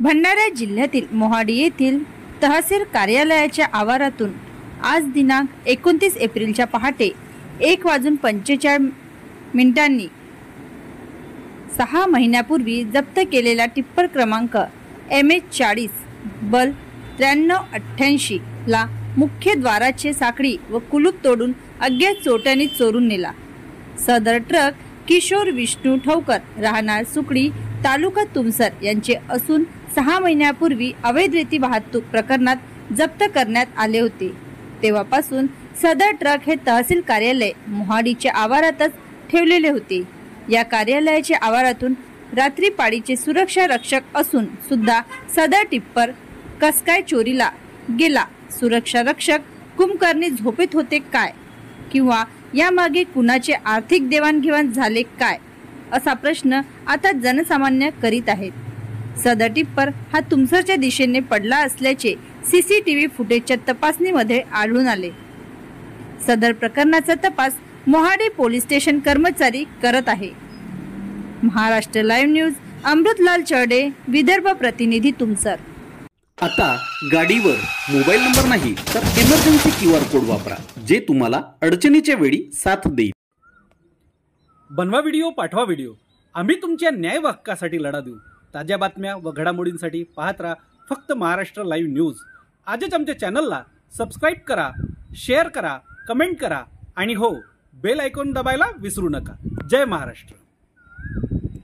भंडारा जिल्ह्यातील मोहाडी येथील तहसील कार्यालयाच्या आवारातून आज दिनांक 29 एप्रिलच्या पहाटे 1:45 6 महिन्यापूर्वी जप्त केलेला टिप्पर क्रमांक MH40 बल 9388 ला मुख्य द्वाराचे साखळी व कुलूप तोडून अज्ञात चोरट्यांनी चोरून नेला। सदर ट्रक किशोर विष्णू ठवकर राहणार सुकडी तालुका तुमसर यांचे असून 6 महिन्यापूर्वी अवैध रेती वाहतूक प्रकरणात जप्त करण्यात आले होते। तेव्हापासून सदर ट्रक हे तहसील कार्यालय मोहाडीच्या आवारातच ठेवलेले होते। या कार्यालयाच्या आवारातून रात्री पाळीचे सुरक्षा रक्षक असून सुद्धा सदर टिप्पर कस काय चोरीला गेला? सुरक्षा रक्षक कुंभकर्णी झोपेत होते काय, किंवा यामागे कुणाचे आर्थिक देवाणघेवाण झाले काय, असा प्रश्न आता जनसामान्य करीत आहेत। सदर टिप्पर हा तुमसरच्या दिशेने पडला असल्याचे CCTV फुटेजच्या तपासणीमध्ये आढळून आले। सदर प्रकरणाचा तपास मोहाडी पोलीस स्टेशन कर्मचारी करत आहे। महाराष्ट्र लाईव्ह न्यूज, अमृतलाल चर्डे, विदर्भ प्रतिनिधी, तुमसर। आता गाडीवर मोबाईल नंबर नाही तर इमर्जन्सी QR कोड वापरा, जे तुम्हाला अडचणीच्या वेळी साथ देईल। बनवा व्हिडिओ, पाठवा व्हिडिओ, आम्ही तुमच्या न्याय हक्कासाठी लढा देऊ। ताज्या बातम्या व घडामोडींसाठी पाहत राहा फक्त महाराष्ट्र लाईव्ह न्यूज। आजच आमच्या चॅनलला सबस्क्राईब करा, शेअर करा, कमेंट करा आणि हो, बेल आयकॉन दबायला विसरू नका। जय महाराष्ट्र।